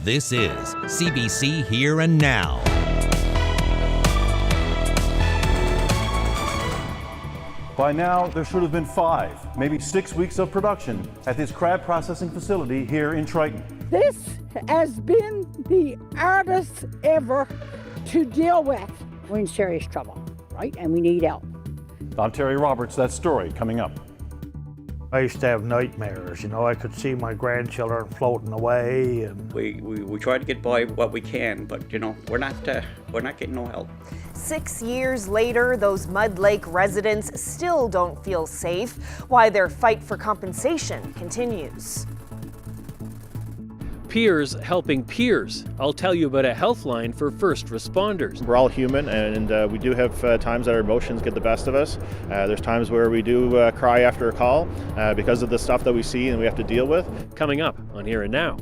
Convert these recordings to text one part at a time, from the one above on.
This is CBC Here and Now. By now, there should have been 5, maybe 6 weeks of production at this crab processing facility here in Triton. This has been the hardest ever to deal with. We're in serious trouble, right? And we need help. I'm Terry Roberts, that story coming up. I used to have nightmares, I could see my grandchildren floating away. And we try to get by what we can, but we're not getting no help. 6 years later, those Mud Lake residents still don't feel safe. Why their fight for compensation continues. Peers helping peers. I'll tell you about a health line for first responders. We're all human, and we do have times that our emotions get the best of us. There's times where we do cry after a call because of the stuff that we see and we have to deal with. Coming up on Here and Now.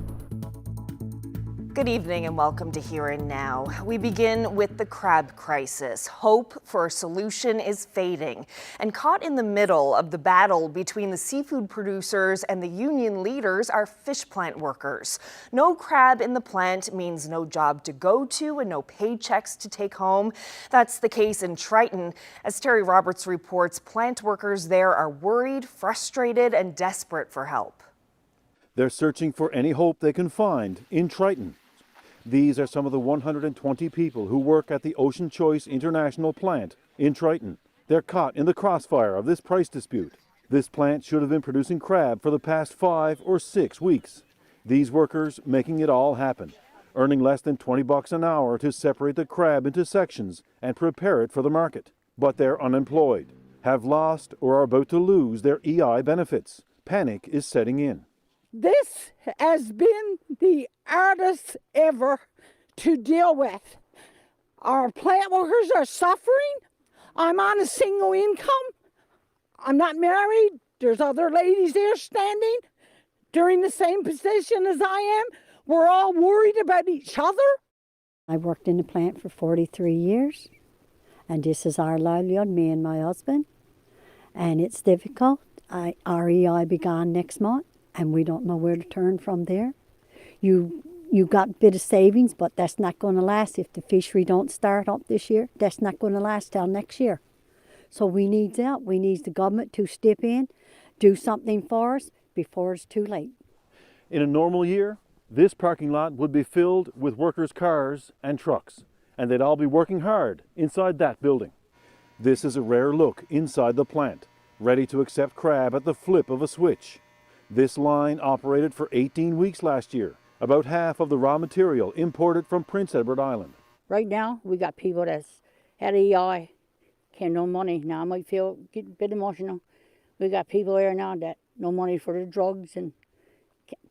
Good evening and welcome to Here and Now. We begin with the crab crisis. Hope for a solution is fading. And caught in the middle of the battle between the seafood producers and the union leaders are fish plant workers. No crab in the plant means no job to go to and no paychecks to take home. That's the case in Triton. As Terry Roberts reports, plant workers there are worried, frustrated, and desperate for help. They're searching for any hope they can find in Triton. These are some of the 120 people who work at the Ocean Choice International plant in Triton. They're caught in the crossfire of this price dispute. This plant should have been producing crab for the past 5 or 6 weeks. These workers making it all happen, earning less than $20 an hour to separate the crab into sections and prepare it for the market. But they're unemployed, have lost or are about to lose their EI benefits. Panic is setting in. This has been the hardest ever to deal with. Our plant workers are suffering. I'm on a single income. I'm not married. There's other ladies there standing during the same position as I am. We're all worried about each other. I worked in the plant for 43 years, and this is our livelihood, me and my husband. And it's difficult. Our EI began next month, and we don't know where to turn from there. You got a bit of savings, but that's not going to last. If the fishery don't start up this year, that's not going to last till next year. So we need help. We need the government to step in, do something for us before it's too late. In a normal year, this parking lot would be filled with workers' cars and trucks, and they'd all be working hard inside that building. This is a rare look inside the plant, ready to accept crab at the flip of a switch. This line operated for 18 weeks last year, about half of the raw material imported from Prince Edward Island. Right now, we got people that's had EI, can no money. Now I might get a bit emotional. We got people there now that no money for the drugs, and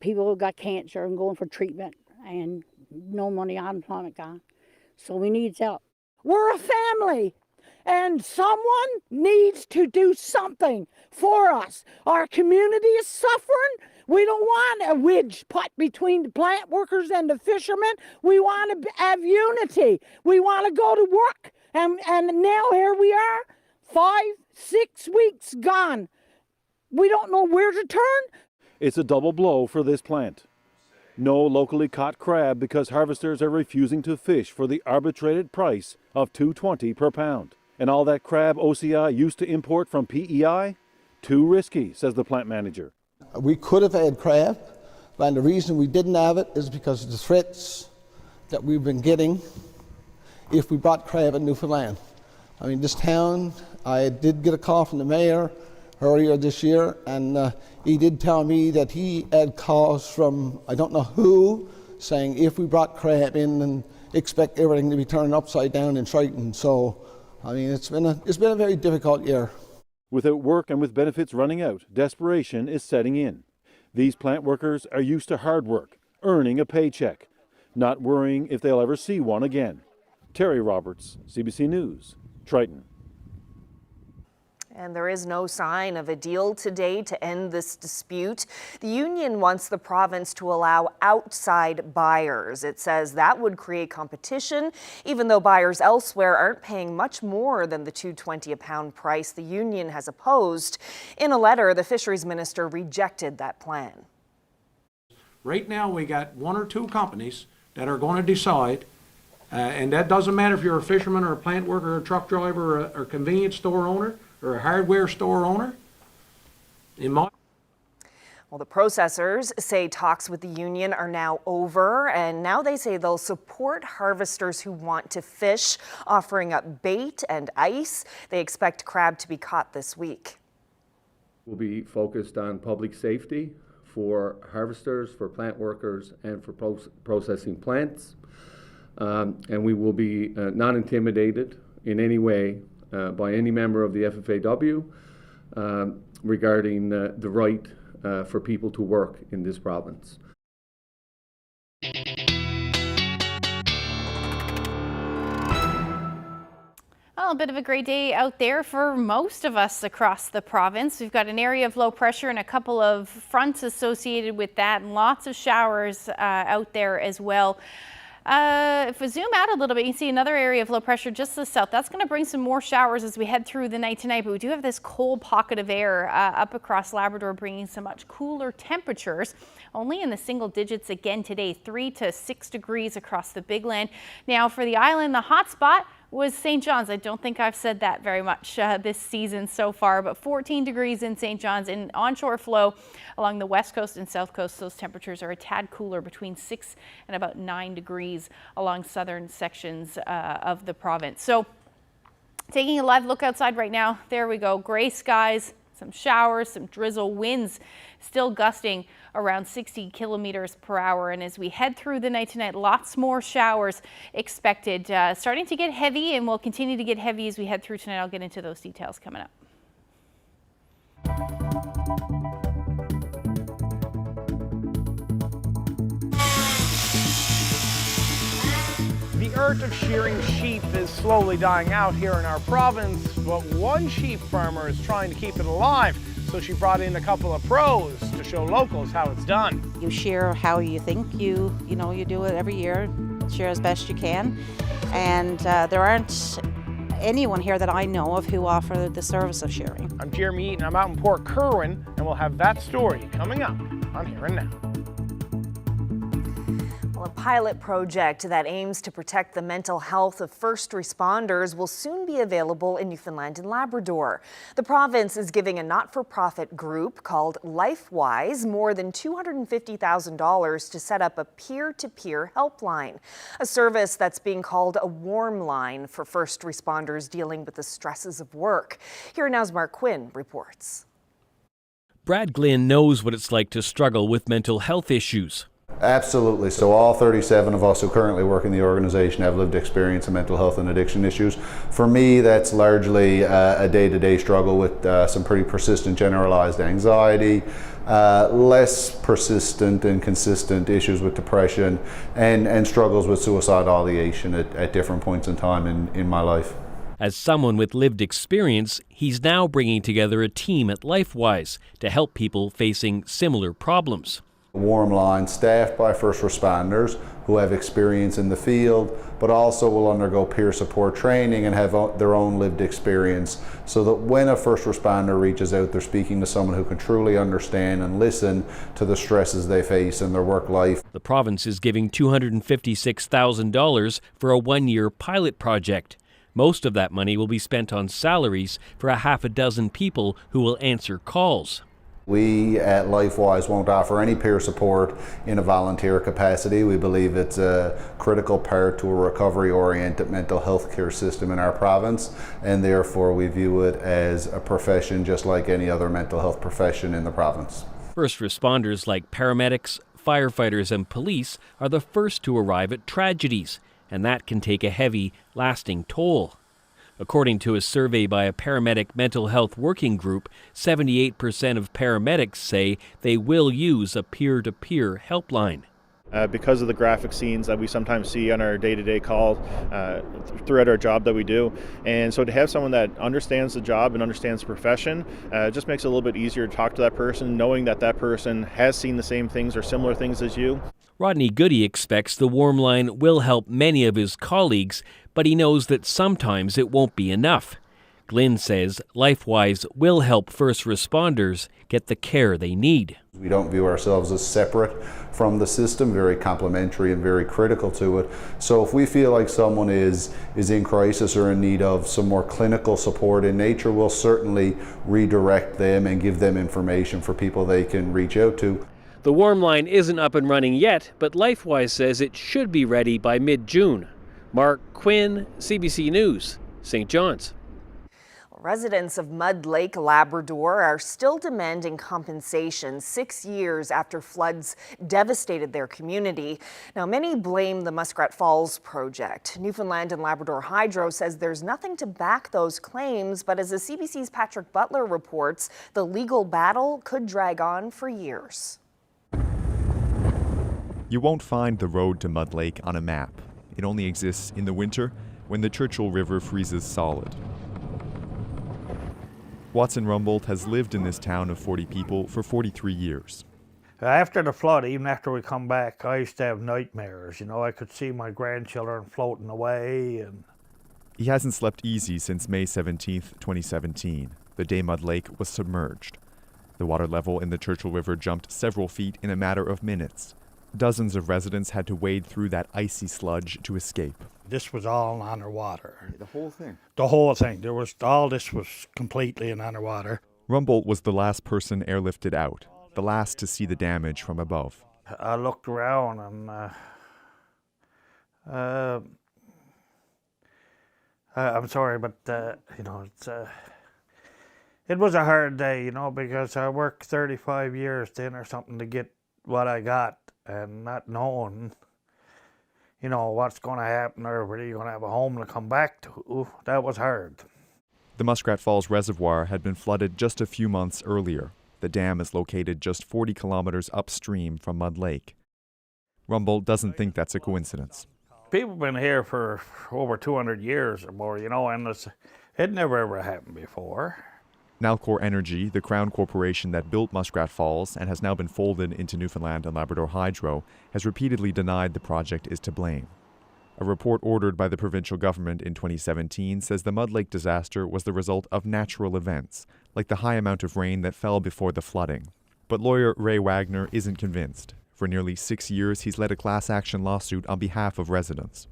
people who got cancer and going for treatment, and no money, unemployment gone. So we need help. We're a family, and someone needs to do something for us. Our community is suffering. We don't want a wedge put between the plant workers and the fishermen. We want to have unity. We want to go to work. And now here we are, 5, 6 weeks gone. We don't know where to turn. It's a double blow for this plant. No locally caught crab because harvesters are refusing to fish for the arbitrated price of $2.20 per pound. And all that crab OCI used to import from PEI? Too risky, says the plant manager. We could have had crab, and the reason we didn't have it is because of the threats that we've been getting if we brought crab in Newfoundland. I mean, this town, I did get a call from the mayor earlier this year, and he did tell me that he had calls from, I don't know who, saying if we brought crab in, and expect everything to be turned upside down in Triton. So, I mean, it's been a very difficult year. Without work and with benefits running out, desperation is setting in. These plant workers are used to hard work, earning a paycheck, not worrying if they'll ever see one again. Terry Roberts, CBC News, Triton. And there is no sign of a deal today to end this dispute. The union wants the province to allow outside buyers. It says that would create competition, even though buyers elsewhere aren't paying much more than the $2.20 a pound price the union has opposed. In a letter, the fisheries minister rejected that plan. Right now, we got 1 or 2 companies that are going to decide, and that doesn't matter if you're a fisherman or a plant worker or a truck driver or a convenience store owner or a hardware store owner. Well, the processors say talks with the union are now over, and now they say they'll support harvesters who want to fish, offering up bait and ice. They expect crab to be caught this week. We'll be focused on public safety for harvesters, for plant workers, and for processing plants. And we will be not intimidated in any way by any member of the FFAW regarding the right for people to work in this province. Well, a bit of a great day out there for most of us across the province. We've got an area of low pressure and a couple of fronts associated with that, and lots of showers out there as well. If we zoom out a little bit, you can see another area of low pressure just to the south. That's going to bring some more showers as we head through the night tonight, but we do have this cold pocket of air up across Labrador, bringing some much cooler temperatures, only in the single digits again today, 3 to 6 degrees across the big land. Now for the island, the hot spot was St. John's. I don't think I've said that very much this season so far, but 14 degrees in St. John's. In onshore flow along the west coast and south coast, those temperatures are a tad cooler, between 6 and about 9 degrees along southern sections of the province. So taking a live look outside right now, there we go, gray skies, some showers, some drizzle, winds still gusting around 60 kilometers per hour. And as we head through the night tonight, lots more showers expected, starting to get heavy, and will continue to get heavy as we head through tonight. I'll get into those details coming up. The art of shearing sheep is slowly dying out here in our province, but one sheep farmer is trying to keep it alive, so she brought in a couple of pros to show locals how it's done. You shear how you think you do it every year, shear as best you can, and there aren't anyone here that I know of who offer the service of shearing. I'm Jeremy Eaton, I'm out in Port Kerwin, and we'll have that story coming up on Here and Now. A pilot project that aims to protect the mental health of first responders will soon be available in Newfoundland and Labrador. The province is giving a not-for-profit group called LifeWise more than $250,000 to set up a peer-to-peer helpline, a service that's being called a warm line for first responders dealing with the stresses of work. Here Now's Mark Quinn reports. Brad Glynn knows what it's like to struggle with mental health issues. Absolutely. So all 37 of us who currently work in the organization have lived experience of mental health and addiction issues. For me, that's largely a day-to-day struggle with some pretty persistent generalized anxiety, less persistent and consistent issues with depression, and struggles with suicidal ideation at different points in time in my life. As someone with lived experience, he's now bringing together a team at LifeWise to help people facing similar problems. Warm line staffed by first responders who have experience in the field, but also will undergo peer support training and have their own lived experience, so that when a first responder reaches out, they're speaking to someone who can truly understand and listen to the stresses they face in their work life. The province is giving $256,000 for a one-year pilot project. Most of that money will be spent on salaries for a half a dozen people who will answer calls. We at LifeWise won't offer any peer support in a volunteer capacity. We believe it's a critical part to a recovery-oriented mental health care system in our province, and therefore we view it as a profession just like any other mental health profession in the province. First responders like paramedics, firefighters, and police are the first to arrive at tragedies, and that can take a heavy, lasting toll. According to a survey by a paramedic mental health working group, 78% of paramedics say they will use a peer-to-peer helpline. Because of the graphic scenes that we sometimes see on our day-to-day call throughout our job that we do. And so to have someone that understands the job and understands the profession just makes it a little bit easier to talk to that person, knowing that that person has seen the same things or similar things as you. Rodney Goody expects the warm line will help many of his colleagues, but he knows that sometimes it won't be enough. Glynn says LifeWise will help first responders get the care they need. We don't view ourselves as separate from the system, very complementary and very critical to it. So if we feel like someone is in crisis or in need of some more clinical support in nature, we'll certainly redirect them and give them information for people they can reach out to. The warm line isn't up and running yet, but LifeWise says it should be ready by mid-June. Mark Quinn, CBC News, St. John's. Residents of Mud Lake, Labrador are still demanding compensation 6 years after floods devastated their community. Now, many blame the Muskrat Falls project. Newfoundland and Labrador Hydro says there's nothing to back those claims, but as the CBC's Patrick Butler reports, the legal battle could drag on for years. You won't find the road to Mud Lake on a map. It only exists in the winter when the Churchill River freezes solid. Watson Rumbold has lived in this town of 40 people for 43 years. After the flood, even after we come back, I used to have nightmares. You know, I could see my grandchildren floating away. And he hasn't slept easy since May 17th, 2017, the day Mud Lake was submerged. The water level in the Churchill River jumped several feet in a matter of minutes. Dozens of residents had to wade through that icy sludge to escape. This was all underwater. The whole thing? The whole thing. All this was completely in underwater. Rumbold was the last person airlifted out, the last to see the damage from above. I looked around and I'm sorry, but you know, it was a hard day, you know, because I worked 35 years then or something to get what I got, and not knowing, you know, what's going to happen or whether you're going to have a home to come back to. That was hard. The Muskrat Falls Reservoir had been flooded just a few months earlier. The dam is located just 40 kilometers upstream from Mud Lake. Rumbold doesn't think that's a coincidence. People have been here for over 200 years or more, you know, and it never ever happened before. Nalcor Energy, the Crown corporation that built Muskrat Falls and has now been folded into Newfoundland and Labrador Hydro, has repeatedly denied the project is to blame. A report ordered by the provincial government in 2017 says the Mud Lake disaster was the result of natural events, like the high amount of rain that fell before the flooding. But lawyer Ray Wagner isn't convinced. For nearly 6 years, he's led a class action lawsuit on behalf of residents.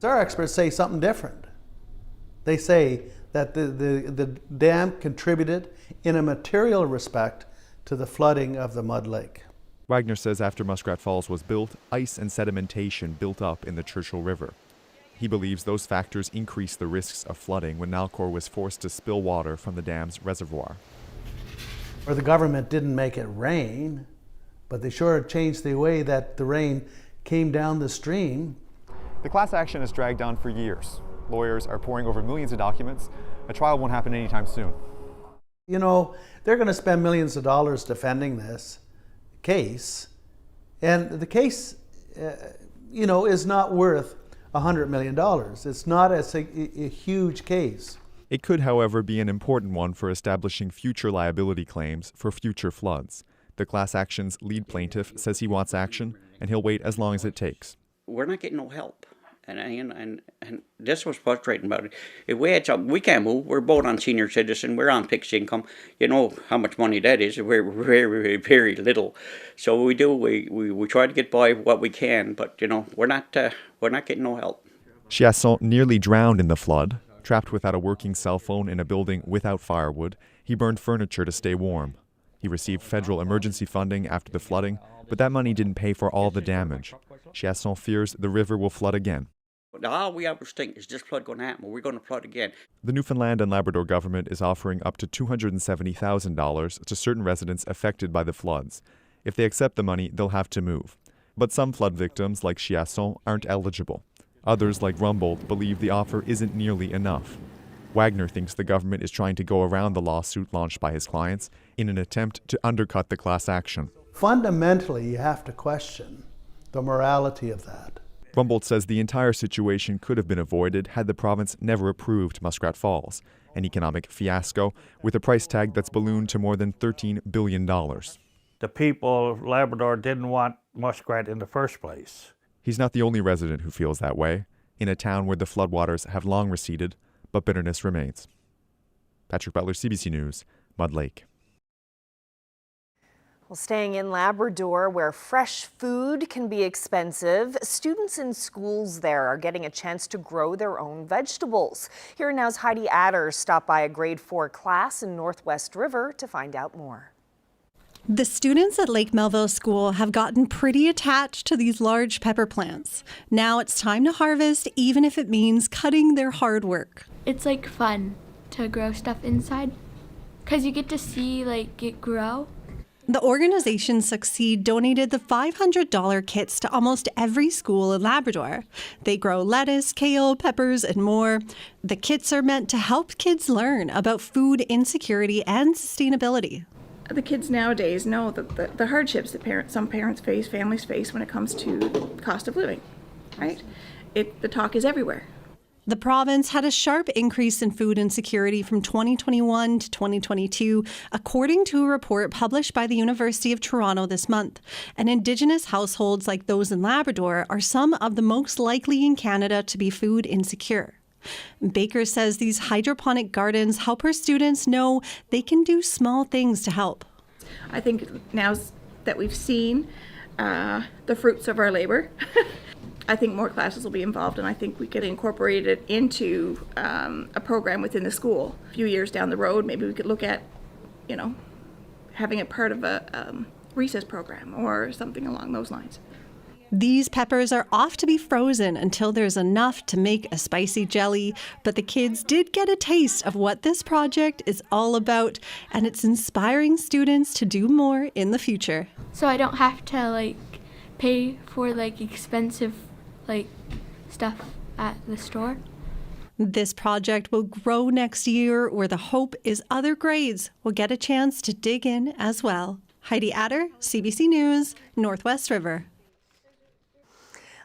Our experts say something different. They say that the dam contributed in a material respect to the flooding of the Mud Lake. Wagner says after Muskrat Falls was built, ice and sedimentation built up in the Churchill River. He believes those factors increased the risks of flooding when Nalcor was forced to spill water from the dam's reservoir. Or the government didn't make it rain, but they sure changed the way that the rain came down the stream. The class action has dragged on for years. Lawyers are poring over millions of documents. A trial won't happen anytime soon. You know, they're going to spend millions of dollars defending this case, and the case, you know, is not worth $100 million. It's not a huge case. It could, however, be an important one for establishing future liability claims for future floods. The class action's lead plaintiff says he wants action, and he'll wait as long as it takes. We're not getting no help. And this was frustrating about it. If we had something, we can't move. We're both on senior citizen. We're on fixed income. You know how much money that is. We're very, very little. So we do. We try to get by what we can, but you know we're not getting no help. Chiasson nearly drowned in the flood. Trapped without a working cell phone in a building without firewood, he burned furniture to stay warm. He received federal emergency funding after the flooding, but that money didn't pay for all the damage. Chiasson fears the river will flood again. All we always think is this flood going to happen, or we're going to flood again. The Newfoundland and Labrador government is offering up to $270,000 to certain residents affected by the floods. If they accept the money, they'll have to move. But some flood victims, like Chiasson, aren't eligible. Others, like Rumbold, believe the offer isn't nearly enough. Wagner thinks the government is trying to go around the lawsuit launched by his clients in an attempt to undercut the class action. Fundamentally, you have to question the morality of that. Rumbold says the entire situation could have been avoided had the province never approved Muskrat Falls, an economic fiasco with a price tag that's ballooned to more than $13 billion. The people of Labrador didn't want muskrat in the first place. He's not the only resident who feels that way, in a town where the floodwaters have long receded, but bitterness remains. Patrick Butler, CBC News, Mud Lake. Well, staying in Labrador, where fresh food can be expensive, students in schools there are getting a chance to grow their own vegetables. Here Now's Heidi Adder stopped by a grade 4 class in Northwest River to find out more. The students at Lake Melville School have gotten pretty attached to these large pepper plants. Now it's time to harvest, even if it means cutting their hard work. It's like fun to grow stuff inside because you get to see like it grow. The organization Succeed donated the $500 kits to almost every school in Labrador. They grow lettuce, kale, peppers, and more. The kits are meant to help kids learn about food insecurity and sustainability. The kids nowadays know the hardships that some parents face, families face when it comes to cost of living, right? The talk is everywhere. The province had a sharp increase in food insecurity from 2021 to 2022, according to a report published by the University of Toronto this month. And Indigenous households like those in Labrador are some of the most likely in Canada to be food insecure. Baker says these hydroponic gardens help her students know they can do small things to help. I think now that we've seen the fruits of our labor, I think more classes will be involved, and I think we could incorporate it into a program within the school. A few years down the road, maybe we could look at, having it part of a recess program or something along those lines. These peppers are off to be frozen until there's enough to make a spicy jelly, but the kids did get a taste of what this project is all about, and it's inspiring students to do more in the future. So I don't have to pay for expensive stuff at the store. This project will grow next year, where the hope is other grades will get a chance to dig in as well. Heidi Adder, CBC News, Northwest River.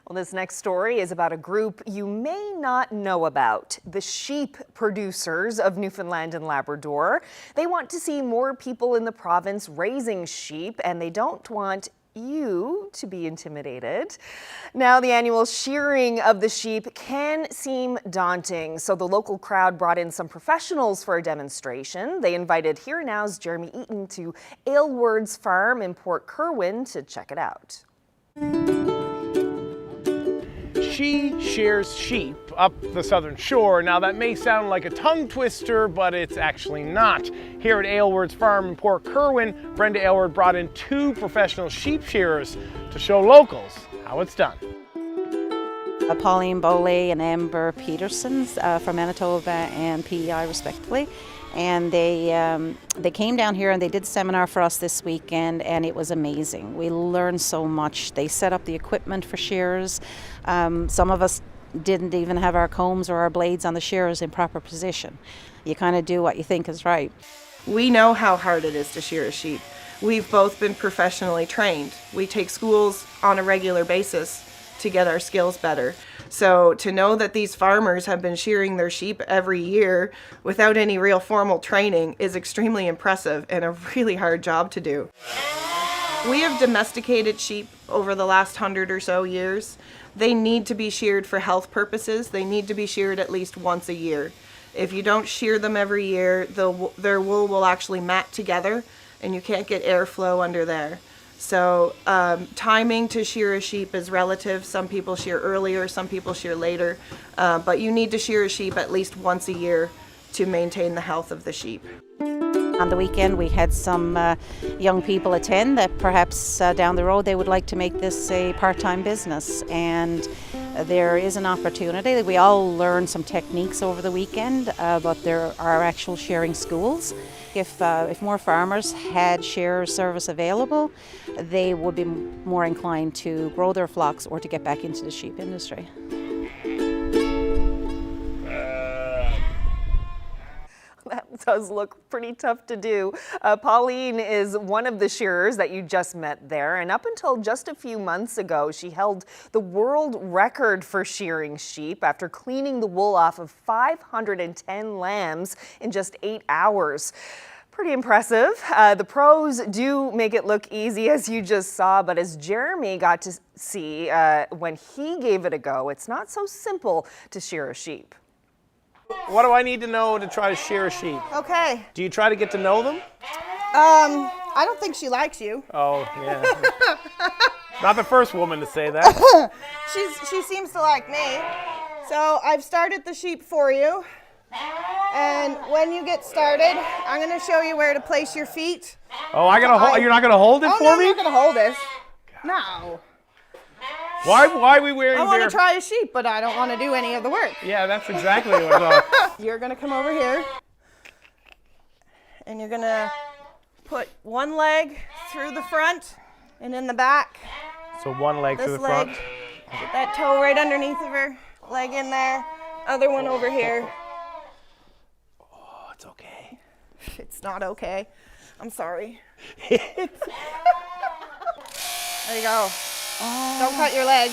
Well, this next story is about a group you may not know about, the sheep producers of Newfoundland and Labrador. They want to see more people in the province raising sheep, and they don't want you to be intimidated. Now, the annual shearing of the sheep can seem daunting, so the local crowd brought in some professionals for a demonstration. They invited Here Now's Jeremy Eaton to Aylward's farm in Port Kerwin to check it out. She shears sheep up the southern shore. Now that may sound like a tongue twister, but it's actually not. Here at Aylward's farm in Port Kerwin, Brenda Aylward brought in 2 professional sheep shearers to show locals how it's done. Pauline Boley and Amber Petersons from Manitoba and PEI respectively. And they came down here and they did a seminar for us this weekend, and it was amazing. We learned so much. They set up the equipment for shears. Some of us didn't even have our combs or our blades on the shears in proper position. You kind of do what you think is right. We know how hard it is to shear a sheep. We've both been professionally trained. We take schools on a regular basis to get our skills better. So to know that these farmers have been shearing their sheep every year without any real formal training is extremely impressive and a really hard job to do. We have domesticated sheep over the last 100 or so years. They need to be sheared for health purposes. They need to be sheared at least once a year. If you don't shear them every year, their wool will actually mat together and you can't get airflow under there. So timing to shear a sheep is relative. Some people shear earlier, some people shear later, but you need to shear a sheep at least once a year to maintain the health of the sheep. On the weekend we had some young people attend that perhaps down the road they would like to make this a part-time business, and there is an opportunity. We all learned some techniques over the weekend, but there are actual shearing schools. If more farmers had shearer service available, they would be more inclined to grow their flocks or to get back into the sheep industry. That does look pretty tough to do. Pauline is one of the shearers that you just met there, and up until just a few months ago, she held the world record for shearing sheep after cleaning the wool off of 510 lambs in just 8 hours. Pretty impressive. The pros do make it look easy, as you just saw, but as Jeremy got to see when he gave it a go, it's not so simple to shear a sheep. What do I need to know to try to shear a sheep? Okay. Do you try to get to know them? I don't think she likes you. Oh, yeah. Not the first woman to say that. She seems to like me. So I've started the sheep for you. And when you get started, I'm going to show you where to place your feet. Oh, you're not going to hold it for no, me? I'm not going to hold it. No. Why are we wearing I want to try a sheep, but I don't want to do any of the work. Yeah, that's exactly what I thought. You're going to come over here. And you're going to put one leg through the front and in the back. So one leg through the front. Get that toe right underneath of her. Leg in there. Other one over here. Oh, it's okay. It's not okay. I'm sorry. There you go. Don't cut your leg.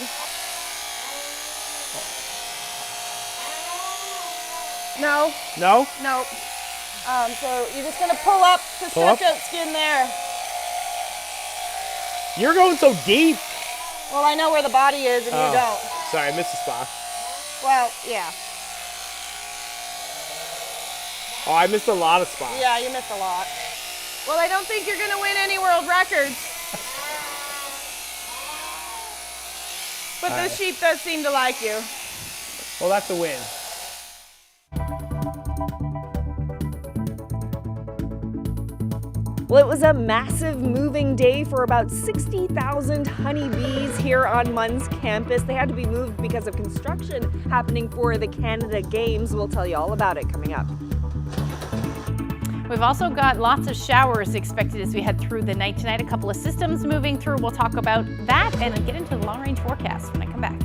No. No? No. So you're just gonna pull up to stretch out skin there. You're going so deep. Well, I know where the body is and you don't. Sorry, I missed the spot. Well, yeah. Oh, I missed a lot of spots. Yeah, you missed a lot. Well, I don't think you're gonna win any world records. But this sheep does seem to like you. Well, that's a win. Well, it was a massive moving day for about 60,000 honeybees here on Munn's campus. They had to be moved because of construction happening for the Canada Games. We'll tell you all about it coming up. We've also got lots of showers expected as we head through the night tonight. A couple of systems moving through. We'll talk about that and get into the long-range forecast when I come back.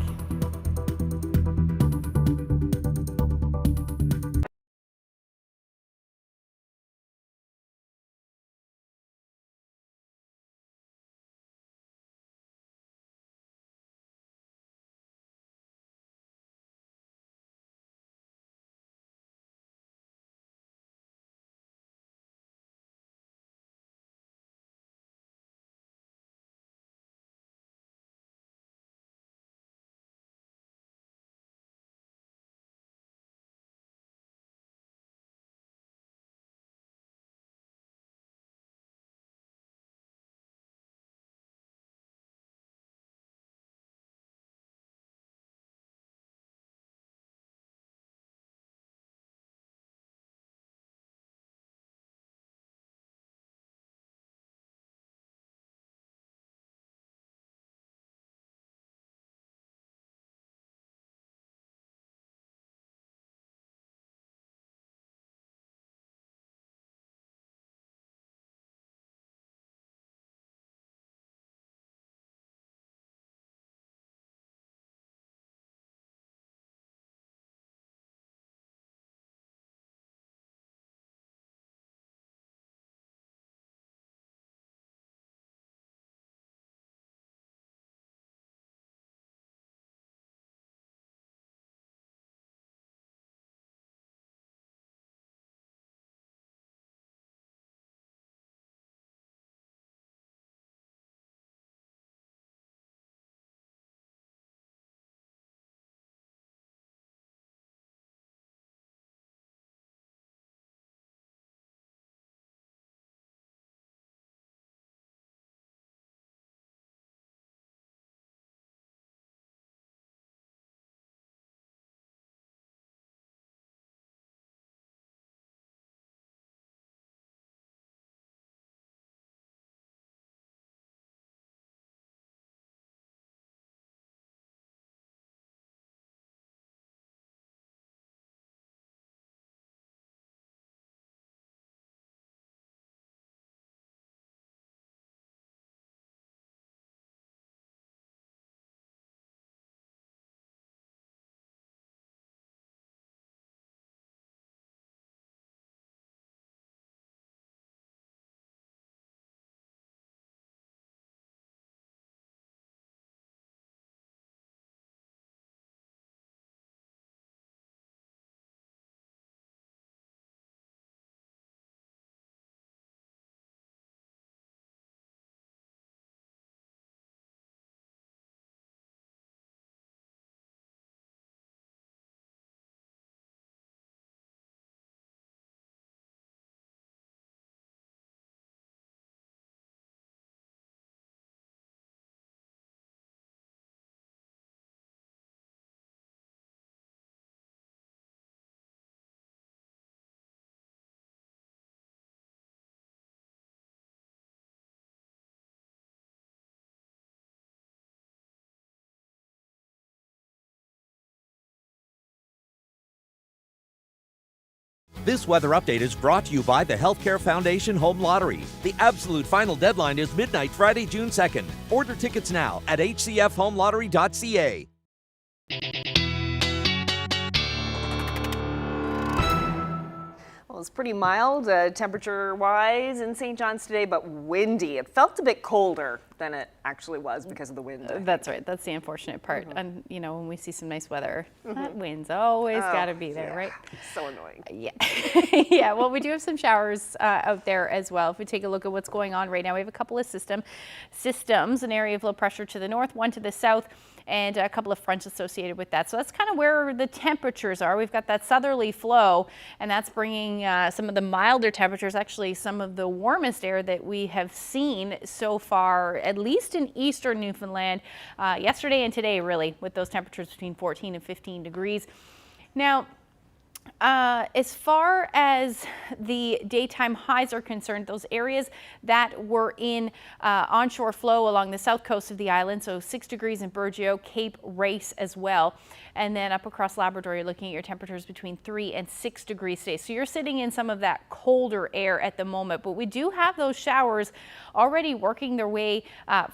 This weather update is brought to you by the Healthcare Foundation Home Lottery. The absolute final deadline is midnight Friday, June 2nd. Order tickets now at hcfhomelottery.ca. Well, it's pretty mild temperature-wise in St. John's today, but windy. It felt a bit colder than it actually was because of the wind. That's right. That's the unfortunate part. And, you know, when we see some nice weather, that wind's always got to be there, right? So annoying. Yeah. Yeah, well, we do have some showers out there as well. If we take a look at what's going on right now, we have a couple of systems, an area of low pressure to the north, one to the south, and a couple of fronts associated with that. So that's kind of where the temperatures are. We've got that southerly flow, and that's bringing some of the milder temperatures, actually some of the warmest air that we have seen so far, at least in eastern Newfoundland, yesterday and today, really, with those temperatures between 14 and 15 degrees. Now, as far as the daytime highs are concerned, those areas that were in onshore flow along the south coast of the island, so 6 degrees in Burgeo, Cape Race as well, and then up across Labrador, you're looking at your temperatures between 3 and 6 degrees today. So you're sitting in some of that colder air at the moment, but we do have those showers already working their way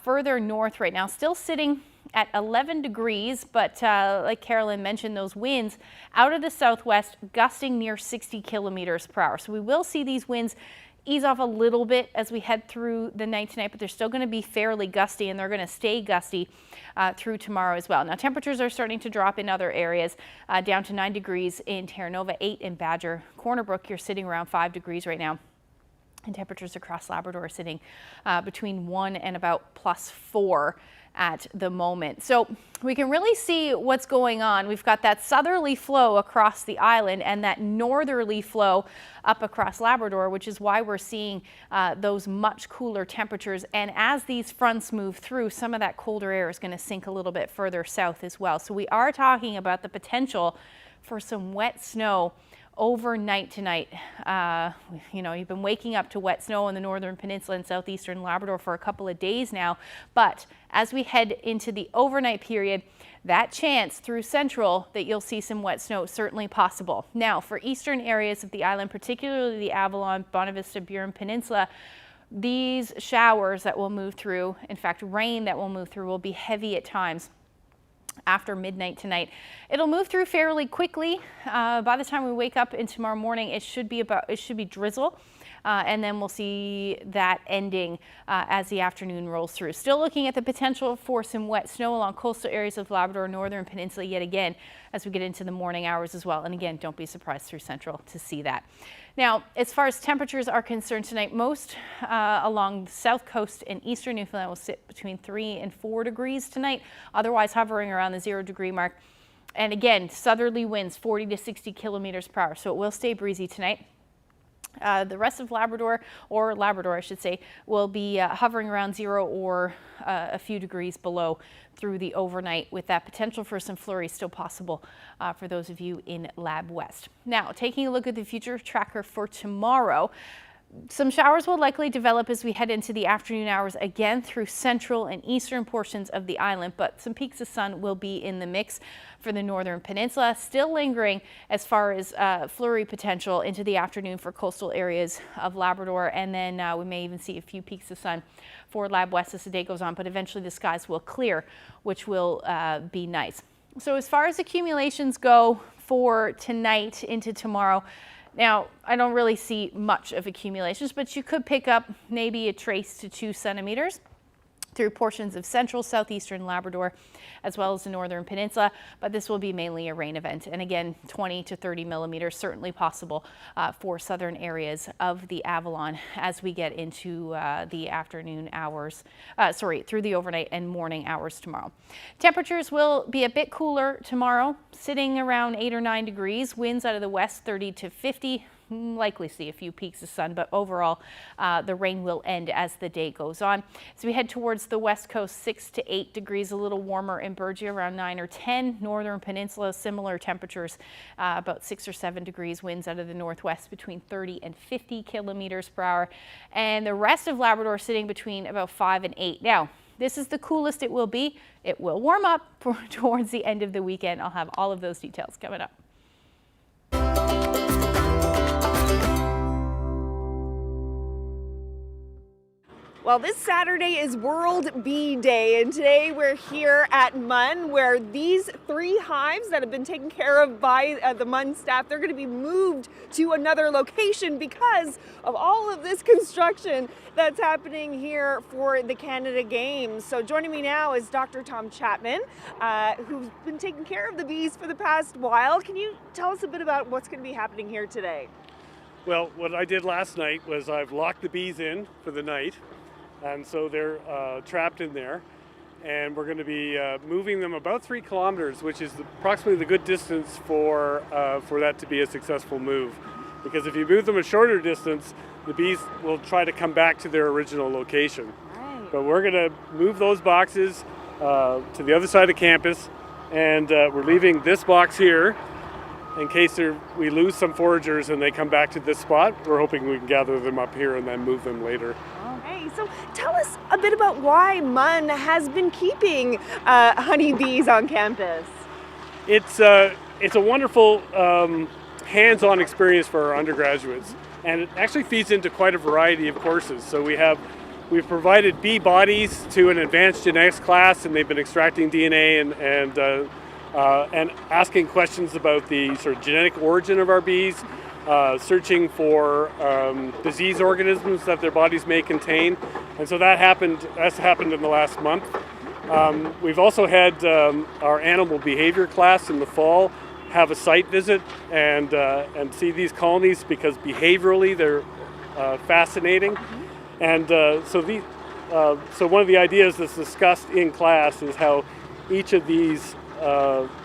further north right now, still sitting at 11 degrees, but like Carolyn mentioned, those winds out of the southwest gusting near 60 kilometers per hour. So we will see these winds ease off a little bit as we head through the night tonight, but they're still going to be fairly gusty, and they're going to stay gusty through tomorrow as well. Now, temperatures are starting to drop in other areas, down to 9 degrees in Terra Nova, 8 in Badger. Corner Brook, you're sitting around 5 degrees right now. And temperatures across Labrador are sitting between 1 and about +4 at the moment. So we can really see what's going on. We've got that southerly flow across the island and that northerly flow up across Labrador, which is why we're seeing those much cooler temperatures. And as these fronts move through, some of that colder air is going to sink a little bit further south as well. So we are talking about the potential for some wet snow overnight tonight. You know, you've been waking up to wet snow on the northern peninsula and southeastern Labrador for a couple of days now, but as we head into the overnight period, that chance through central that you'll see some wet snow is certainly possible. Now, for eastern areas of the island, particularly the Avalon, Bonavista, Burin Peninsula, these showers that will move through, in fact, rain that will move through, will be heavy at times after midnight tonight. It'll move through fairly quickly. By the time we wake up in tomorrow morning, it should be drizzle. And then we'll see that ending as the afternoon rolls through. Still looking at the potential for some wet snow along coastal areas of Labrador, northern peninsula yet again as we get into the morning hours as well. And again, don't be surprised through central to see that. Now, as far as temperatures are concerned tonight, most along the south coast and eastern Newfoundland will sit between 3 and 4 degrees tonight, otherwise hovering around the 0 degree mark. And again, southerly winds 40 to 60 kilometers per hour, so it will stay breezy tonight. The rest of Labrador, or Labrador I should say, will be hovering around 0 or a few degrees below through the overnight, with that potential for some flurries still possible for those of you in Lab West. Now, taking a look at the future tracker for tomorrow, some showers will likely develop as we head into the afternoon hours again through central and eastern portions of the island, but some peaks of sun will be in the mix for the northern peninsula, still lingering as far as flurry potential into the afternoon for coastal areas of Labrador, and then we may even see a few peaks of sun for Lab West as the day goes on, but eventually the skies will clear, which will be nice. So as far as accumulations go for tonight into tomorrow, now, I don't really see much of accumulations, but you could pick up maybe a trace to 2 centimeters through portions of central, southeastern Labrador, as well as the northern peninsula, but this will be mainly a rain event. And again, 20 to 30 millimeters certainly possible for southern areas of the Avalon as we get into the afternoon hours, through the overnight and morning hours tomorrow. Temperatures will be a bit cooler tomorrow, sitting around 8 or 9 degrees, winds out of the west 30 to 50. Likely see a few peaks of sun, but overall the rain will end as the day goes on. As we head towards the west coast, 6 to 8 degrees, a little warmer in Burgeo, around 9 or 10. Northern peninsula, similar temperatures, about 6 or 7 degrees, winds out of the northwest between 30 and 50 kilometers per hour. And the rest of Labrador sitting between about 5 and 8. Now, this is the coolest it will be. It will warm up towards the end of the weekend. I'll have all of those details coming up. Well, this Saturday is World Bee Day, and today we're here at MUN, where these 3 hives that have been taken care of by the MUN staff, they're going to be moved to another location because of all of this construction that's happening here for the Canada Games. So joining me now is Dr. Tom Chapman, who's been taking care of the bees for the past while. Can you tell us a bit about what's going to be happening here today? Well, what I did last night was I've locked the bees in for the night, and so they're trapped in there, and we're going to be moving them about 3 kilometers, which is approximately the good distance for that to be a successful move. Because if you move them a shorter distance, the bees will try to come back to their original location. Right. But we're going to move those boxes to the other side of campus, and we're leaving this box here in case we lose some foragers and they come back to this spot. We're hoping we can gather them up here and then move them later. Okay, so tell us a bit about why MUN has been keeping honeybees on campus. It's a wonderful hands-on experience for our undergraduates, and it actually feeds into quite a variety of courses. So we've provided bee bodies to an advanced genetics class, and they've been extracting DNA and asking questions about the sort of genetic origin of our bees, searching for disease organisms that their bodies may contain, and so that's happened in the last month. We've also had our animal behavior class in the fall have a site visit and see these colonies because behaviorally they're fascinating, and so one of the ideas that's discussed in class is how each of these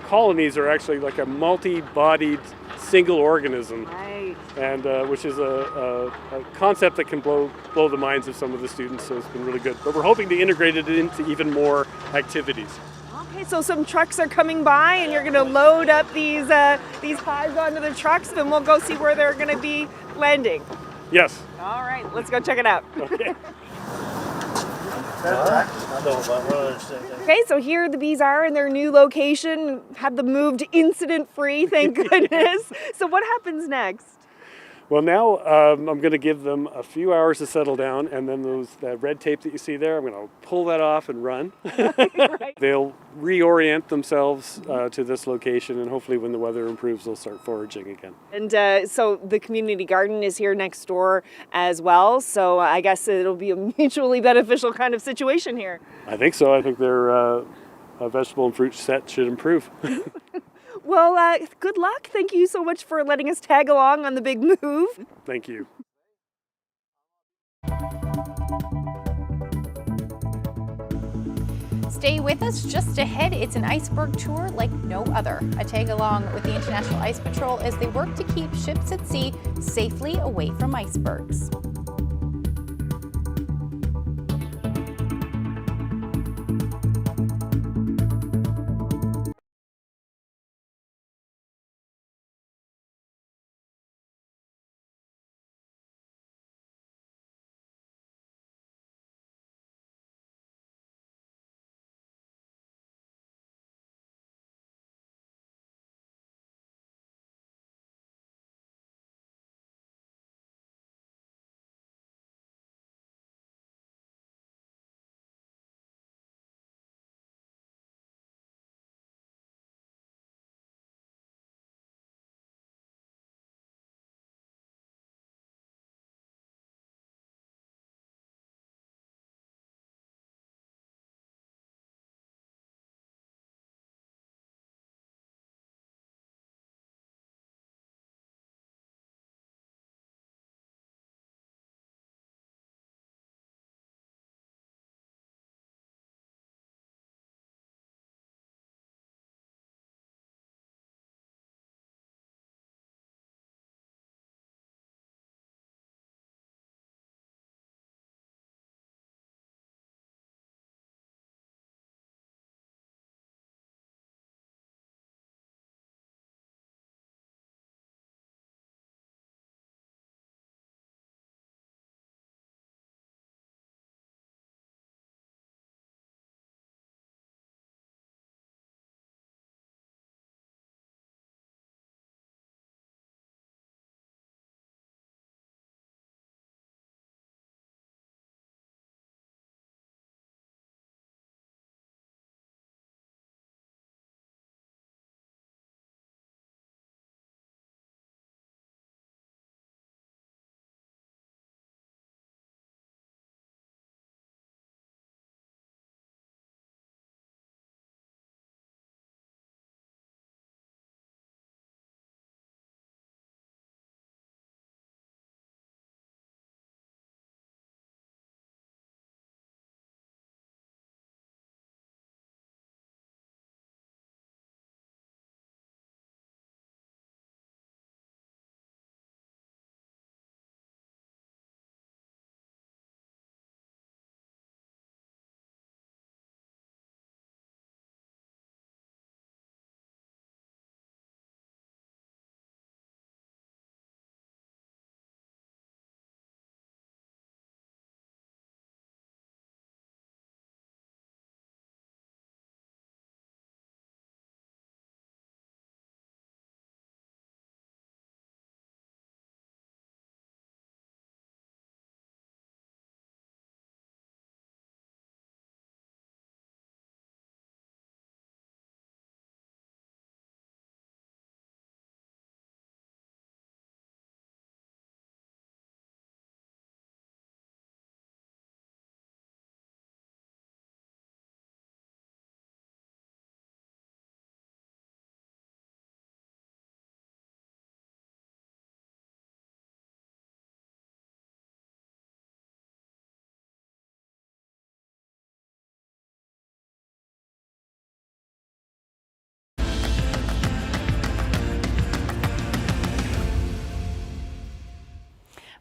colonies are actually like a multi-bodied single organism, right. And which is a concept that can blow the minds of some of the students, so it's been really good. But we're hoping to integrate it into even more activities. Okay, so some trucks are coming by and you're going to load up these hives onto the trucks, and we'll go see where they're going to be landing. Yes. All right, let's go check it out. Okay. Okay, so here the bees are in their new location, had them moved incident-free, thank goodness. So what happens next? Well, now I'm going to give them a few hours to settle down, and then that red tape that you see there, I'm going to pull that off and run. Right. They'll reorient themselves to this location, and hopefully when the weather improves, they'll start foraging again. And so the community garden is here next door as well, so I guess it'll be a mutually beneficial kind of situation here. I think so. I think their vegetable and fruit set should improve. Well, good luck. Thank you so much for letting us tag along on the big move. Thank you. Stay with us. Just ahead, it's an iceberg tour like no other. A tag along with the International Ice Patrol as they work to keep ships at sea safely away from icebergs.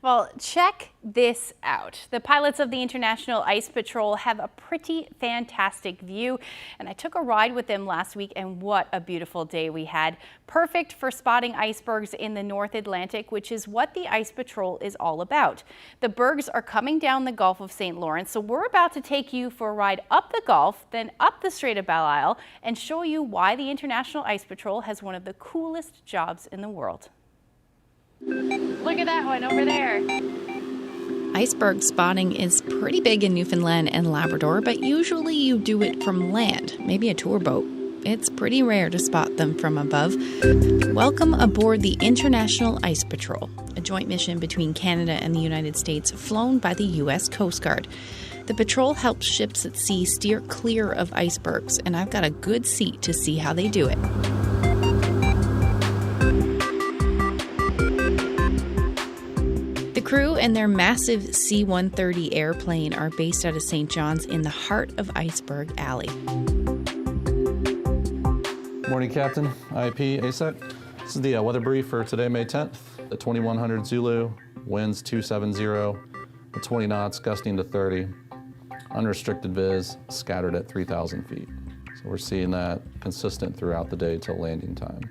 Well, check this out. The pilots of the International Ice Patrol have a pretty fantastic view, and I took a ride with them last week, and what a beautiful day we had. Perfect for spotting icebergs in the North Atlantic, which is what the Ice Patrol is all about. The bergs are coming down the Gulf of St. Lawrence, so we're about to take you for a ride up the Gulf, then up the Strait of Belle Isle, and show you why the International Ice Patrol has one of the coolest jobs in the world. Look at that one over there. Iceberg spotting is pretty big in Newfoundland and Labrador, but usually you do it from land, maybe a tour boat. It's pretty rare to spot them from above. Welcome aboard the International Ice Patrol, a joint mission between Canada and the United States flown by the U.S. Coast Guard. The patrol helps ships at sea steer clear of icebergs, and I've got a good seat to see how they do it. The crew and their massive C-130 airplane are based out of St. John's in the heart of Iceberg Alley. Morning, Captain. IAP ASEC. This is the weather brief for today, May 10th. The 2100 Zulu, winds 270, at 20 knots, gusting to 30. Unrestricted viz, scattered at 3,000 feet. So we're seeing that consistent throughout the day till landing time.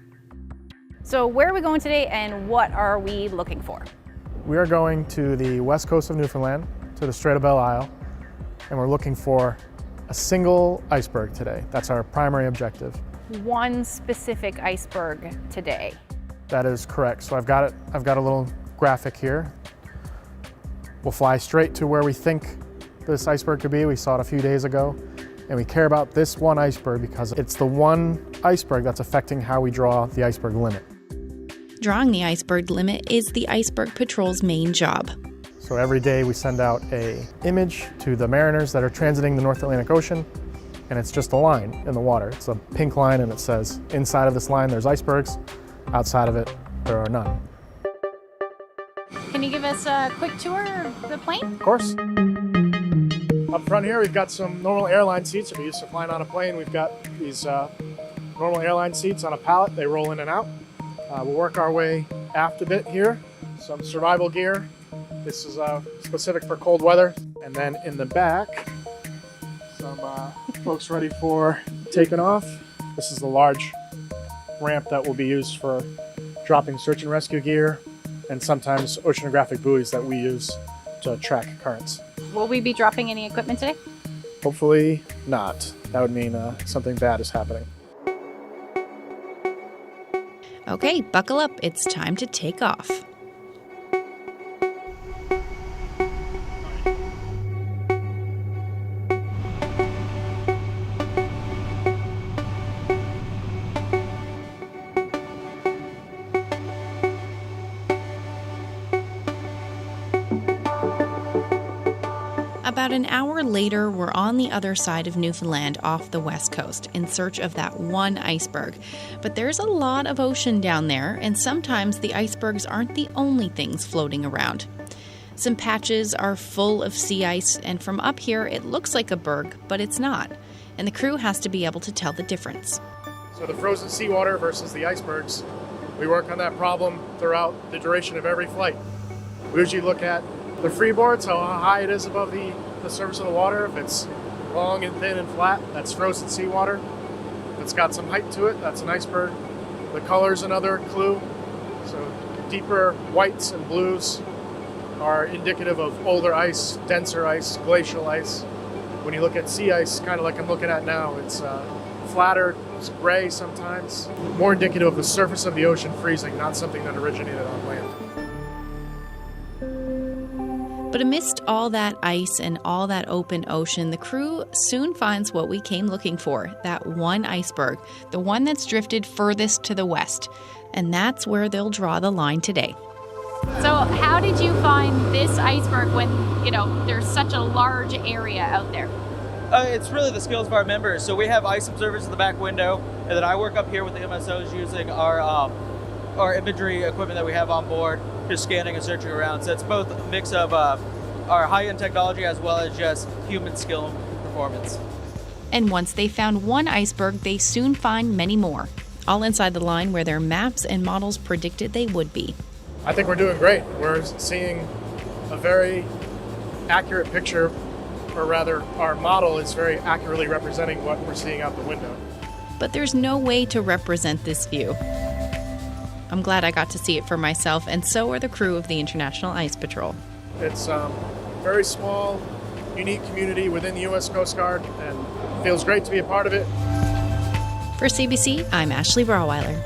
So where are we going today, and what are we looking for? We are going to the west coast of Newfoundland, to the Strait of Belle Isle, and we're looking for a single iceberg today. That's our primary objective. One specific iceberg today. That is correct. So I've got a little graphic here. We'll fly straight to where we think this iceberg could be. We saw it a few days ago, and we care about this one iceberg because it's the one iceberg that's affecting how we draw the iceberg limit. Drawing the iceberg limit is the Iceberg Patrol's main job. So every day we send out an image to the mariners that are transiting the North Atlantic Ocean, and it's just a line in the water. It's a pink line, and it says, inside of this line there's icebergs, outside of it there are none. Can you give us a quick tour of the plane? Of course. Up front here we've got some normal airline seats. If you're used to flying on a plane, we've got these normal airline seats on a pallet. They roll in and out. We'll work our way aft a bit here. Some survival gear. This is specific for cold weather. And then in the back, some folks ready for taking off. This is the large ramp that will be used for dropping search and rescue gear, and sometimes oceanographic buoys that we use to track currents. Will we be dropping any equipment today? Hopefully not. That would mean something bad is happening. Okay, buckle up. It's time to take off. About an hour later, we're on the other side of Newfoundland off the west coast in search of that one iceberg. But there's a lot of ocean down there, and sometimes the icebergs aren't the only things floating around. Some patches are full of sea ice, and from up here it looks like a berg, but it's not. And the crew has to be able to tell the difference. So the frozen seawater versus the icebergs, we work on that problem throughout the duration of every flight. We usually look at the freeboard, so how high it is above the surface of the water. If it's long and thin and flat, that's frozen seawater. If it's got some height to it, that's an iceberg. The color's another clue. So deeper whites and blues are indicative of older ice, denser ice, glacial ice. When you look at sea ice, kind of like I'm looking at now, it's flatter, it's gray sometimes. More indicative of the surface of the ocean freezing, not something that originated on land. But amidst all that ice and all that open ocean, the crew soon finds what we came looking for, that one iceberg, the one that's drifted furthest to the west. And that's where they'll draw the line today. So how did you find this iceberg when, there's such a large area out there? It's really the skills of our members. So we have ice observers in the back window, and then I work up here with the MSOs using our imagery equipment that we have on board, just scanning and searching around. So it's both a mix of our high-end technology as well as just human skill and performance. And once they found one iceberg, they soon find many more, all inside the line where their maps and models predicted they would be. I think we're doing great. We're seeing a very accurate picture, or rather our model is very accurately representing what we're seeing out the window. But there's no way to represent this view. I'm glad I got to see it for myself, and so are the crew of the International Ice Patrol. It's a very small, unique community within the U.S. Coast Guard, and it feels great to be a part of it. For CBC, I'm Ashley Brawweiler.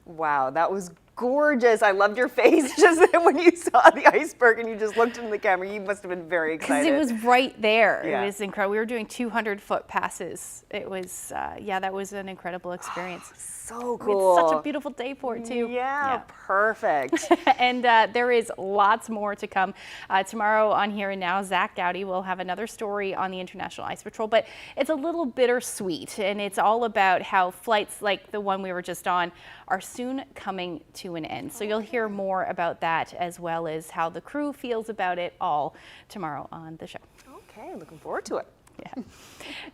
Wow, that was gorgeous. I loved your face just when you saw the iceberg and you just looked into the camera. You must have been very excited. Because it was right there. Yeah. It was incredible. We were doing 200-foot passes. It was, yeah, that was an incredible experience. So cool. It's such a beautiful day for it, too. Yeah, perfect. And there is lots more to come. Tomorrow on Here and Now, Zach Gowdy will have another story on the International Ice Patrol, but it's a little bittersweet, and it's all about how flights like the one we were just on are soon coming to an end. So you'll hear more about that, as well as how the crew feels about it all tomorrow on the show. Okay, looking forward to it. Yeah.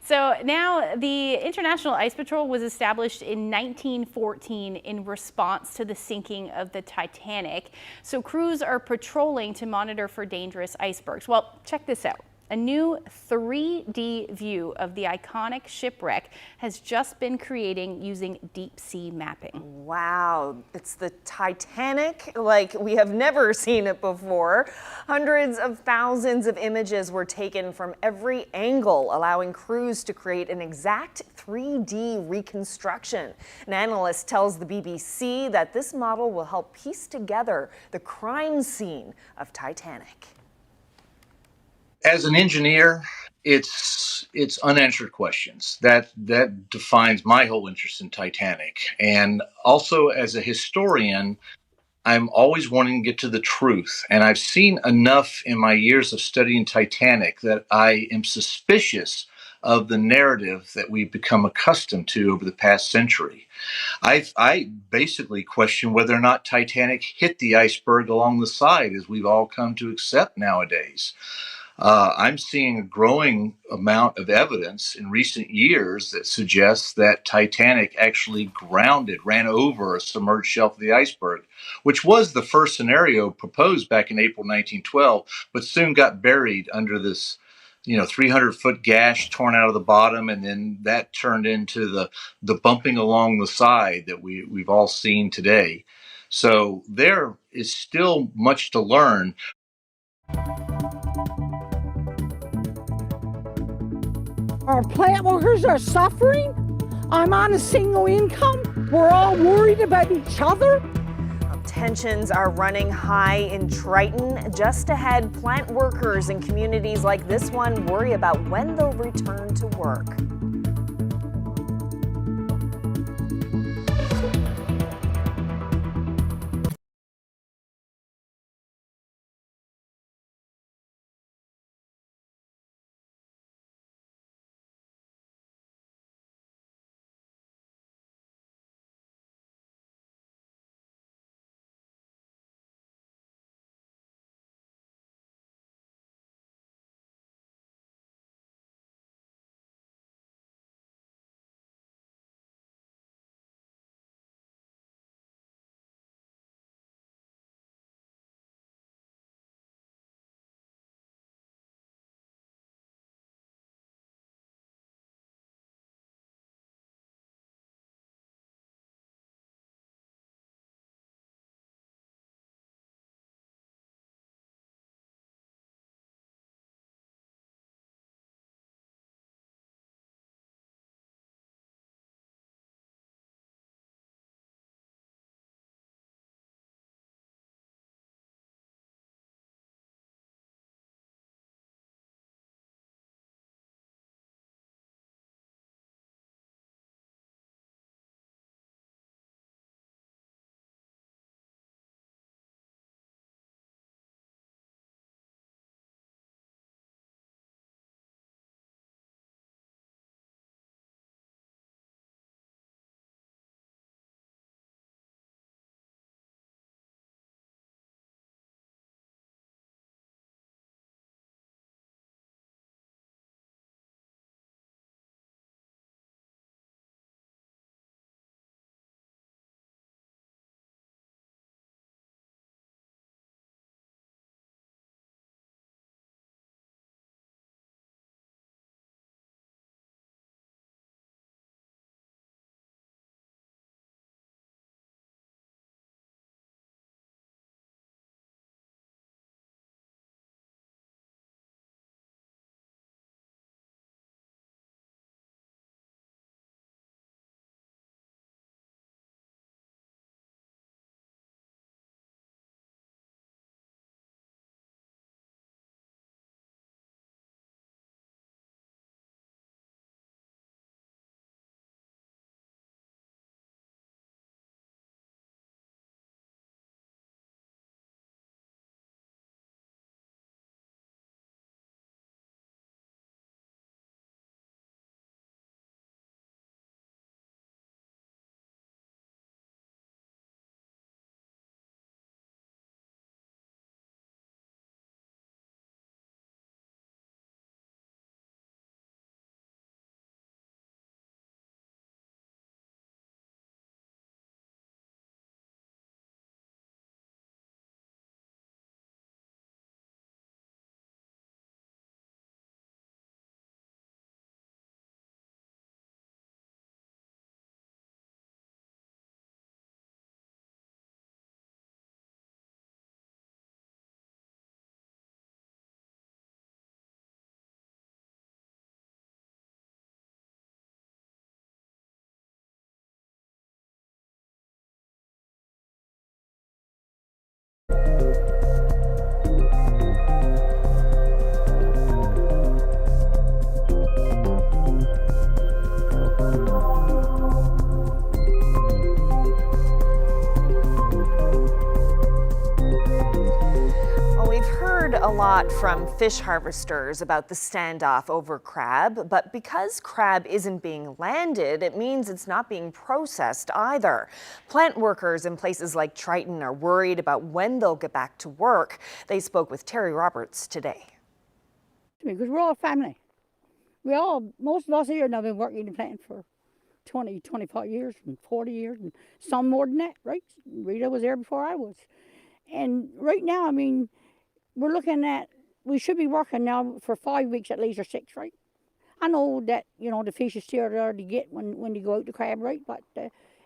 So now the International Ice Patrol was established in 1914 in response to the sinking of the Titanic. So crews are patrolling to monitor for dangerous icebergs. Well, check this out. A new 3D view of the iconic shipwreck has just been creating using deep sea mapping. Wow, it's the Titanic like we have never seen it before. Hundreds of thousands of images were taken from every angle, allowing crews to create an exact 3D reconstruction. An analyst tells the BBC that this model will help piece together the crime scene of Titanic. As an engineer, it's unanswered questions. That defines my whole interest in Titanic. And also as a historian, I'm always wanting to get to the truth. And I've seen enough in my years of studying Titanic that I am suspicious of the narrative that we've become accustomed to over the past century. I basically question whether or not Titanic hit the iceberg along the side, as we've all come to accept nowadays. I'm seeing a growing amount of evidence in recent years that suggests that Titanic actually ran over a submerged shelf of the iceberg, which was the first scenario proposed back in April 1912, but soon got buried under this 300-foot gash torn out of the bottom, and then that turned into the bumping along the side that we've all seen today. So there is still much to learn. Our plant workers are suffering. I'm on a single income. We're all worried about each other. Tensions are running high in Triton. Just ahead, plant workers in communities like this one worry about when they'll return to work. lot from fish harvesters about the standoff over crab, but because crab isn't being landed, it means it's not being processed either. Plant workers in places like Triton are worried about when they'll get back to work. They spoke with Terry Roberts today. Because we're all a family. Most of us here have been working in the plant for 20, 25 years and 40 years and some more than that, right? Rita was there before I was. And right now, I mean, we're looking at, we should be working now for 5 weeks at least or 6, right? I know that, you know, the fish is still there to get when you go out to crab, right? But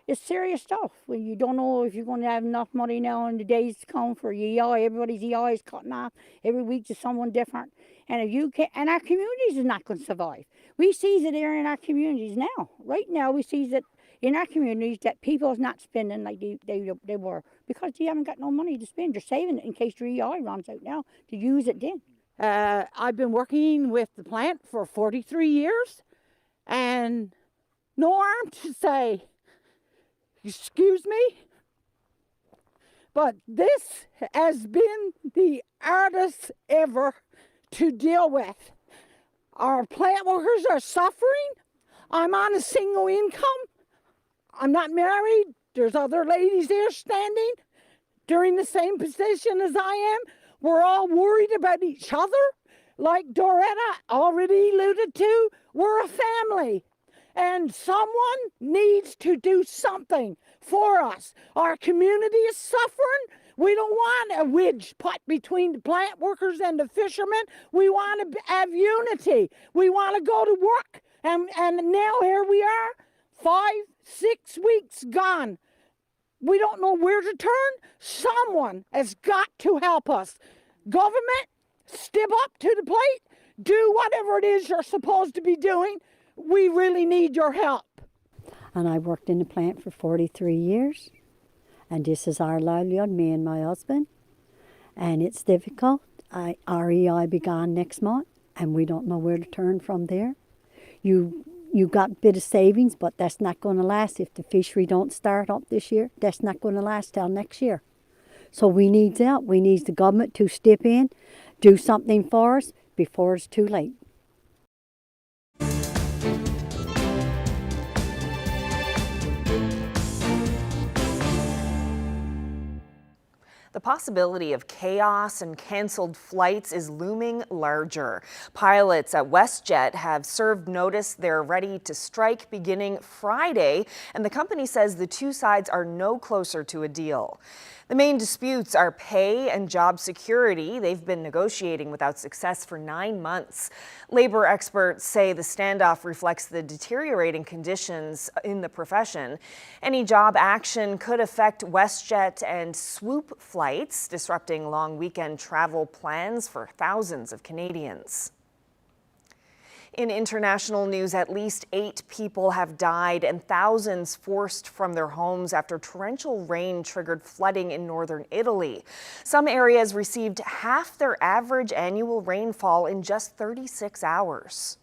it's serious stuff. When you don't know if you're going to have enough money now in the days to come for EI. Everybody's EI is cutting off every week to someone different. And if you can, and our communities is not going to survive. We see it there in our communities now. Right now, we see that in our communities that people is not spending like they were because they haven't got no money to spend. They're saving it in case their EI runs out now to use it then. I've been working with the plant for 43 years, and no harm to say, excuse me, but this has been the hardest ever to deal with. Our plant workers are suffering. I'm on a single income. I'm not married. There's other ladies there standing. They're in the same position as I am. We're all worried about each other. Like Doretta already alluded to, we're a family. And someone needs to do something for us. Our community is suffering. We don't want a wedge put between the plant workers and the fishermen. We want to have unity. We want to go to work. And now here we are, 5, 6 weeks gone. We don't know where to turn. Someone has got to help us. Government, step up to the plate. Do whatever it is you're supposed to be doing. We really need your help. And I worked in the plant for 43 years. And this is our livelihood, me and my husband. And it's difficult. Our EI began next month, and we don't know where to turn from there. You got a bit of savings, but that's not going to last. If the fishery don't start up this year, that's not going to last till next year. So we need help. We need the government to step in, do something for us before it's too late. The possibility of chaos and canceled flights is looming larger. Pilots at WestJet have served notice they're ready to strike beginning Friday, and the company says the two sides are no closer to a deal. The main disputes are pay and job security. They've been negotiating without success for 9 months. Labor experts say the standoff reflects the deteriorating conditions in the profession. Any job action could affect WestJet and Swoop flights, disrupting long weekend travel plans for thousands of Canadians. In international news, at least 8 people have died and thousands forced from their homes after torrential rain triggered flooding in northern Italy. Some areas received half their average annual rainfall in just 36 hours.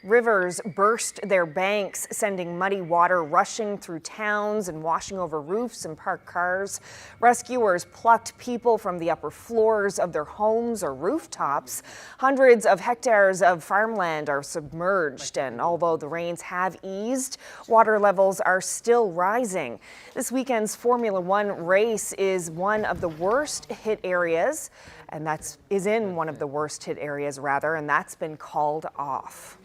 Rivers burst their banks, sending muddy water rushing through towns and washing over roofs and parked cars. Rescuers plucked people from the upper floors of their homes or rooftops. Hundreds of hectares of farmland are submerged, and although the rains have eased, water levels are still rising. This weekend's Formula One race is one of the worst hit areas, and that's in one of the worst hit areas, and that's been called off.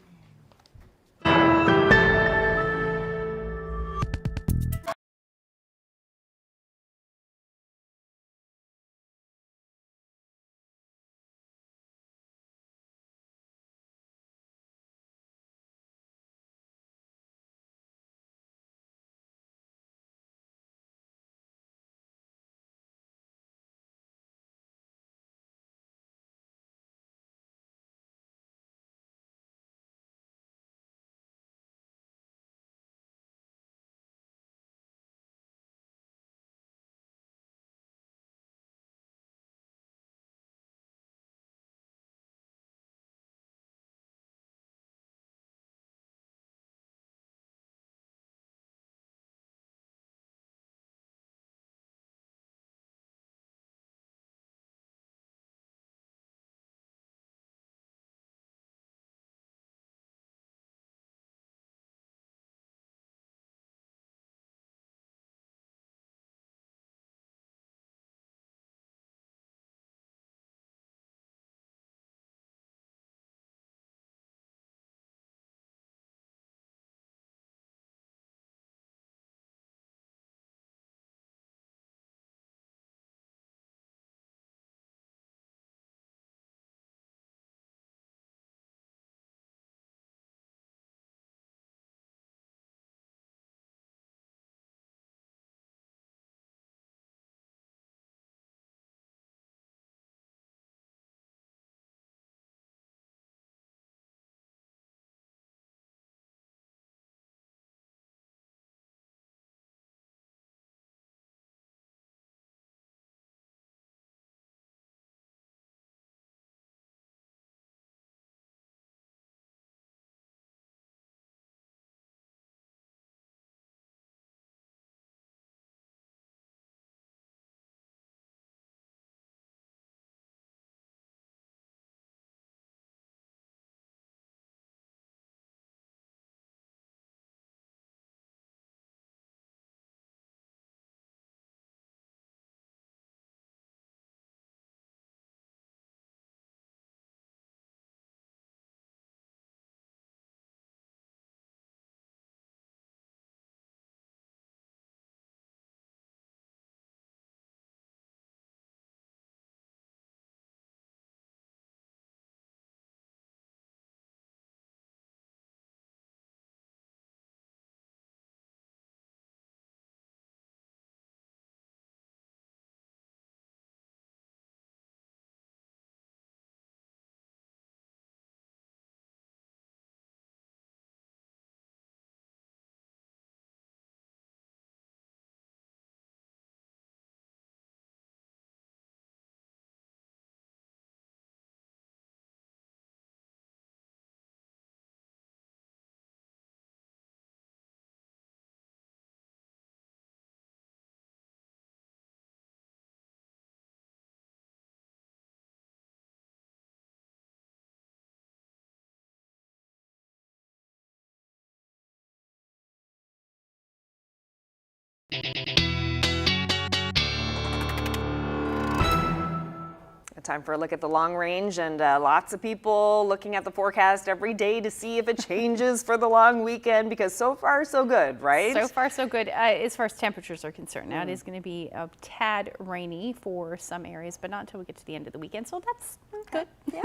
Time for a look at the long range, and lots of people looking at the forecast every day to see if it changes for the long weekend, because so far so good, right? So far so good as far as temperatures are concerned. Now it is going to be a tad rainy for some areas, but not until we get to the end of the weekend, so that's good. Yeah.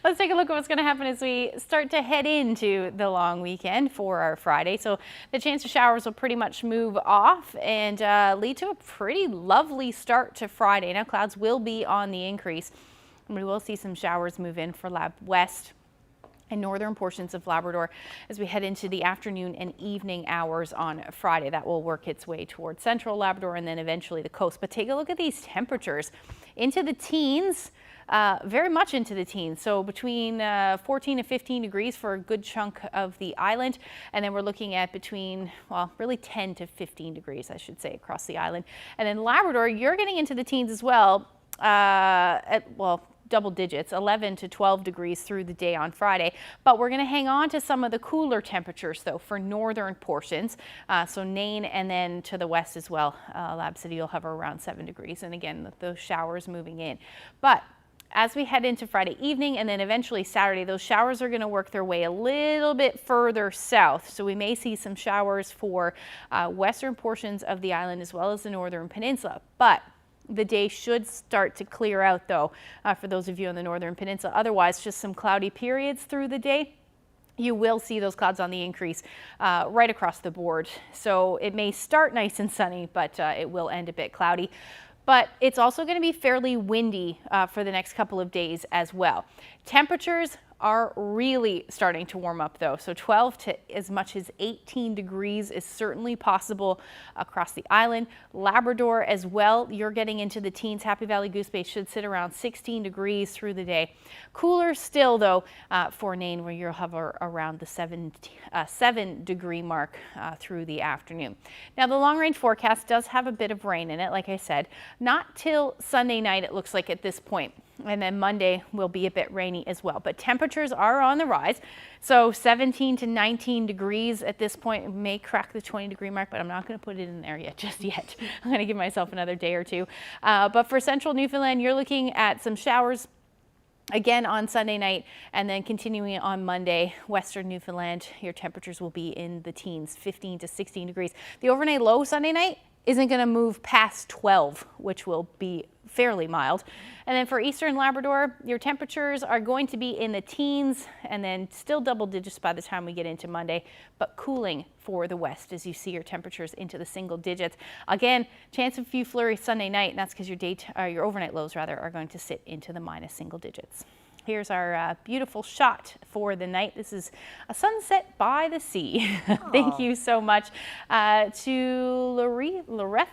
Let's take a look at what's going to happen as we start to head into the long weekend for our Friday. So the chance of showers will pretty much move off and lead to a pretty lovely start to Friday. Now clouds will be on the increase. We will see some showers move in for west and northern portions of Labrador as we head into the afternoon and evening hours on Friday. That will work its way towards central Labrador and then eventually the coast. But take a look at these temperatures into the teens, very much into the teens. So between 14 to 15 degrees for a good chunk of the island. And then we're looking at between, well, really 10 to 15 degrees, I should say, across the island. And then Labrador, you're getting into the teens as well. Double digits, 11 to 12 degrees through the day on Friday. But we're going to hang on to some of the cooler temperatures, though, for northern portions. So Nain and then to the west as well. Lab City will hover around 7 degrees. And again, those showers moving in. But as we head into Friday evening and then eventually Saturday, those showers are going to work their way a little bit further south. So we may see some showers for western portions of the island as well as the northern peninsula. But the day should start to clear out, though, for those of you on the northern peninsula. Otherwise, just some cloudy periods through the day. You will see those clouds on the increase right across the board. So it may start nice and sunny, but it will end a bit cloudy. But it's also going to be fairly windy for the next couple of days as well. Temperatures are really starting to warm up, though. So 12 to as much as 18 degrees is certainly possible across the island. Labrador as well, you're getting into the teens. Happy Valley Goose Bay should sit around 16 degrees through the day. Cooler still, though, for Nain, where you'll hover around the 7 degree mark through the afternoon. Now, the long range forecast does have a bit of rain in it, like I said. Not till Sunday night, it looks like at this point. And then Monday will be a bit rainy as well. But temperatures are on the rise. So 17 to 19 degrees at this point. It may crack the 20 degree mark, but I'm not going to put it in there yet, just yet. I'm going to give myself another day or two. But for central Newfoundland, you're looking at some showers again on Sunday night, and then continuing on Monday, western Newfoundland, your temperatures will be in the teens, 15 to 16 degrees. The overnight low Sunday night isn't going to move past 12, which will be fairly mild. And then for eastern Labrador, your temperatures are going to be in the teens and then still double digits by the time we get into Monday, but cooling for the west as you see your temperatures into the single digits. Again, chance of a few flurries Sunday night, and that's because your overnight lows rather are going to sit into the minus single digits. Here's our beautiful shot for the night. This is a sunset by the sea. Thank you so much to Laretha?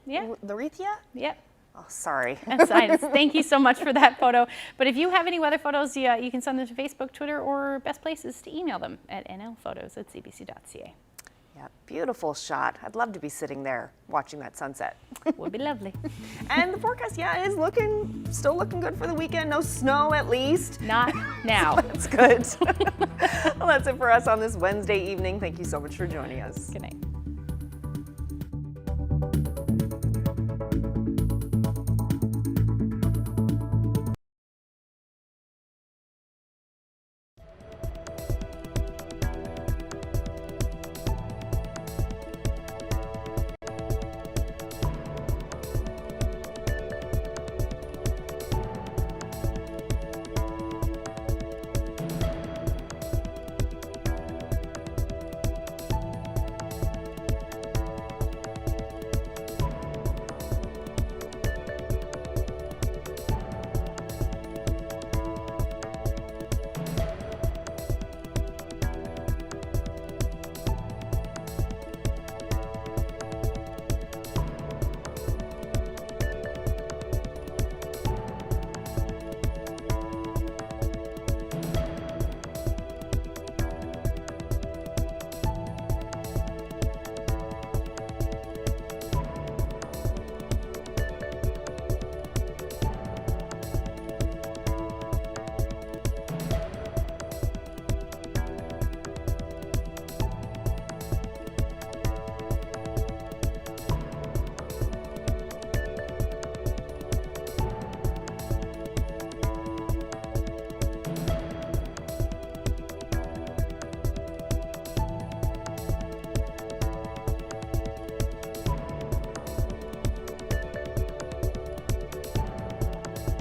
Yeah. Larethia? Yep. Oh, sorry. Thank you so much for that photo. But if you have any weather photos, you can send them to Facebook, Twitter, or best places to email them at nlphotos@cbc.ca. Yeah, beautiful shot. I'd love to be sitting there watching that sunset. Would be lovely. And the forecast, is still looking good for the weekend. No snow, at least. Not now. That's good. Well, that's it for us on this Wednesday evening. Thank you so much for joining us. Good night.